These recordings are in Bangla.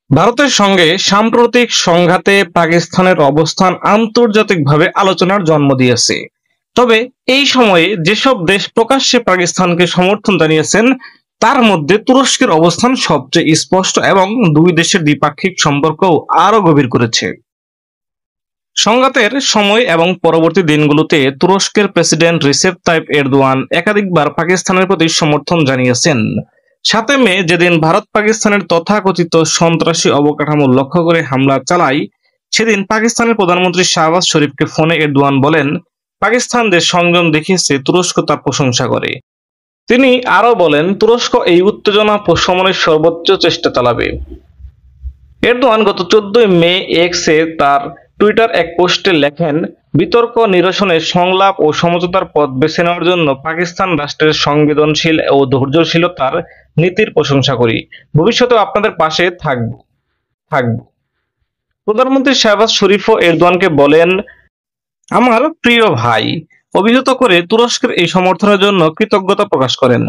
ভারতের সঙ্গে সাম্প্রতিক সংঘাতে পাকিস্তানের অবস্থান আন্তর্জাতিকভাবে আলোচনার জন্ম দিয়েছে। তবে এই সময়ে যেসব দেশ প্রকাশ্যে পাকিস্তানকে সমর্থন জানিয়েছেন তার মধ্যে তুরস্কের অবস্থান সবচেয়ে স্পষ্ট এবং দুই দেশের দ্বিপাক্ষিক সম্পর্কও আরো গভীর করেছে। সংঘাতের সময় এবং পরবর্তী দিনগুলোতে তুরস্কের প্রেসিডেন্ট রিসেপ তাইপ এরদোয়ান একাধিকবার পাকিস্তানের প্রতি সমর্থন জানিয়েছেন। ৭ মে যেদিন ভারত পাকিস্তানের তথাকথিত সন্ত্রাসী অবকাঠামো লক্ষ্য করে হামলা চালায়, সেদিন পাকিস্তানের প্রধানমন্ত্রী শাহবাজ শরীফকে ফোনে এরদোয়ান বলেন, পাকিস্তান যে সংযম দেখিয়েছে তুরস্ক তার প্রশংসা করে। তিনি আরো বলেন, তুরস্ক এই উত্তেজনা প্রশমনের সর্বোচ্চ চেষ্টা চালাবে। এরদোয়ান গত ১৪ মে এক্সে তার টুইটার এক পোস্টে লেখেন, বিতর্ক নিরসনে সংলাপ ও সমঝোতার পথ বেছে নেওয়ার জন্য পাকিস্তান রাষ্ট্রের সংবেদনশীল ও ধৈর্যশীলতার নীতির প্রশংসা করি। ভবিষ্যতেও আপনাদের পাশে থাকব। প্রধানমন্ত্রী শাহবাজ শরীফও এরদোয়ানকে বলেন, আমার প্রিয় ভাই, অভিহিত করে তুরস্কের এই সমর্থনের জন্য কৃতজ্ঞতা প্রকাশ করেন।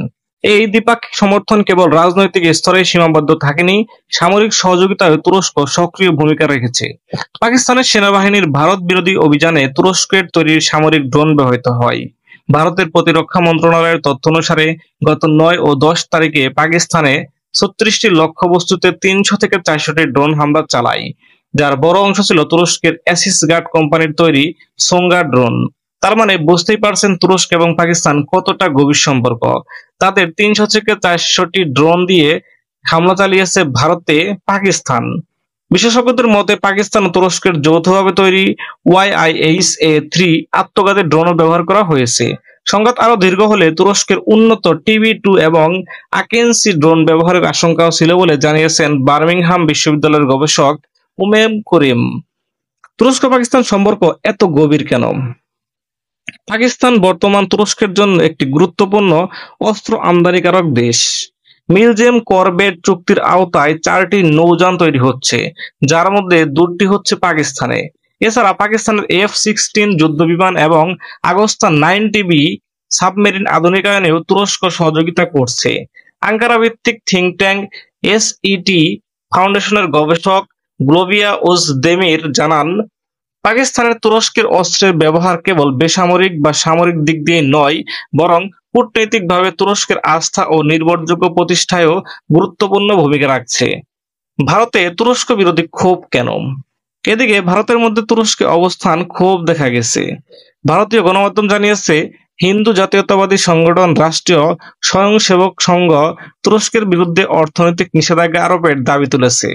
এই দ্বিপাক্ষিক সমর্থন কেবল রাজনৈতিক স্তরে সীমাবদ্ধ থাকেনি, সামরিক সহযোগিতায় তুরস্ক সক্রিয় ভূমিকা রেখেছে। পাকিস্তানের সেনাবাহিনীর ভারত বিরোধী অভিযানে তুরস্কের তৈরি সামরিক ড্রোন ব্যবহৃত হয়। ভারতের প্রতিরক্ষা মন্ত্রণালয়ের তথ্য অনুসারে গত ৯ ও ১০ তারিখে পাকিস্তানে ৩৬টি লক্ষ্যবস্তুতে ৩০০ থেকে ৪০০টি ড্রোন হামলা চালায়, যার বড় অংশ ছিল তুরস্কের অ্যাসিস গার্ড কোম্পানির তৈরি সোঙ্গা ড্রোন। তার মানে বুঝতেই পারছেন তুরস্ক এবং পাকিস্তান কতটা গভীর সম্পর্ক। তাদের ৩০০ থেকে ৪০০টি ড্রোন দিয়ে হামলা চালিয়েছে ভারতে পাকিস্তান। বিশেষজ্ঞদের মতে পাকিস্তান ও তুরস্কের যৌথভাবে তৈরি YIH-A3 আত্মঘাতী ড্রোনও ব্যবহার করা হয়েছে। সংঘাত আরো দীর্ঘ হলে তুরস্কের উন্নত TB2 এবং আকেন্সি ড্রোন ব্যবহারের আশঙ্কাও ছিল বলে জানিয়েছেন বার্মিংহাম বিশ্ববিদ্যালয়ের গবেষক উমের করিম। তুরস্ক পাকিস্তান সম্পর্ক এত গভীর কেন? পাকিস্তান বর্তমান তুরস্কের জন্য একটি গুরুত্বপূর্ণ অস্ত্র আমদানিকারক দেশ। মিলজেম করবেট চুক্তির আওতায় 4টি নৌযান তৈরি হচ্ছে, যার মধ্যে 2টি হচ্ছে পাকিস্তানে। এছাড়া পাকিস্তানের F-16 যুদ্ধবিমান এবং আগস্তা 9TB সাবমেরিন আধুনিকায়নেও তুরস্ক সহযোগিতা করছে। আঙ্কারা ভিত্তিক থিঙ্ক ট্যাঙ্ক SET ফাউন্ডেশনের গবেষক গ্লোবিয়া ওজদেমির জানান, পাকিস্তানের তুরস্কের অস্ত্রের ব্যবহার কেবল বেসামরিক বা সামরিক দিক দিয়ে নয়, বরং কূটনৈতিকভাবে তুরস্কের আস্থা ও নির্ভরযোগ্য প্রতিষ্ঠায়ও গুরুত্বপূর্ণ ভূমিকা রাখছে। ভারতে তুরস্ক বিরোধী ক্ষোভ কেন? এদিকে ভারতের মধ্যে তুরস্কের অবস্থান ক্ষোভ দেখা গেছে। ভারতীয় গণমাধ্যম জানিয়েছে, হিন্দু জাতীয়তাবাদী সংগঠন রাষ্ট্রীয় স্বয়ংসেবক সংঘ তুরস্কের বিরুদ্ধে অর্থনৈতিক নিষেধাজ্ঞা আরোপের দাবি তুলেছে।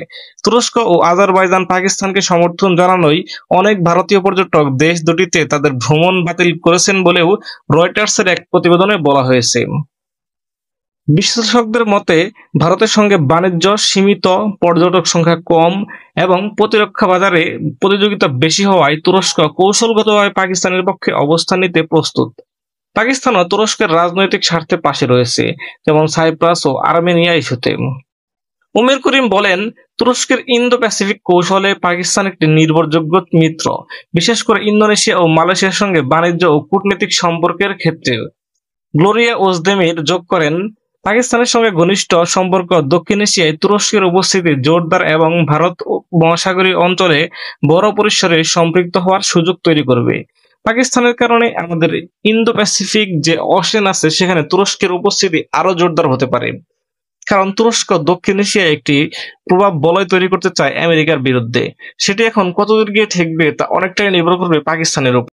তুরস্ক ও আজারবাইজান পাকিস্তানকে সমর্থন জানানোয় অনেক ভারতীয় পর্যটক দেশ দুটিতে তাদের ভ্রমণ বাতিল করেছেন বলেও রয়টার্সের এক প্রতিবেদনে বলা হয়েছে। বিশ্লেষকদের মতে, ভারতের সঙ্গে বাণিজ্য সীমিত, পর্যটক সংখ্যা কম এবং প্রতিরক্ষা বাজারে প্রতিযোগিতা বেশি হওয়ায় তুরস্ক কৌশলগতভাবে পাকিস্তানের পক্ষে অবস্থান নিতে প্রস্তুত। পাকিস্তানও তুরস্কের রাজনৈতিক স্বার্থের পাশে রয়েছে, যেমন সাইপ্রাস ও আর্মেনিয়া ইস্যুতে। উমের করিম বলেন, তুরস্কের ইন্দো প্যাসিফিক কৌশলে পাকিস্তান একটি নির্ভরযোগ্য মিত্র, বিশেষ করে ইন্দোনেশিয়া ও মালয়েশিয়ার সঙ্গে বাণিজ্য ও কূটনৈতিক সম্পর্কের ক্ষেত্রে। গ্লোরিয়া ওজদেমির যোগ করেন, পাকিস্তানের সঙ্গে ঘনিষ্ঠ সম্পর্ক দক্ষিণ এশিয়ায় তুরস্কের উপস্থিতি জোরদার এবং ভারত মহাসাগরীয় অঞ্চলে বড় পরিসরে সম্পৃক্ত হওয়ার সুযোগ তৈরি করবে। পাকিস্তানের কারণে আমাদের ইন্দো প্যাসিফিক যে অশান্তি আছে সেখানে তুরস্কের উপস্থিতি আরো জোরদার হতে পারে, কারণ তুরস্ক দক্ষিণ এশিয়ায় একটি প্রভাব বলয় তৈরি করতে চায় আমেরিকার বিরুদ্ধে। সেটি এখন কতদূর গিয়ে ঠেকবে তা অনেকটাই নির্ভর করবে পাকিস্তানের উপর।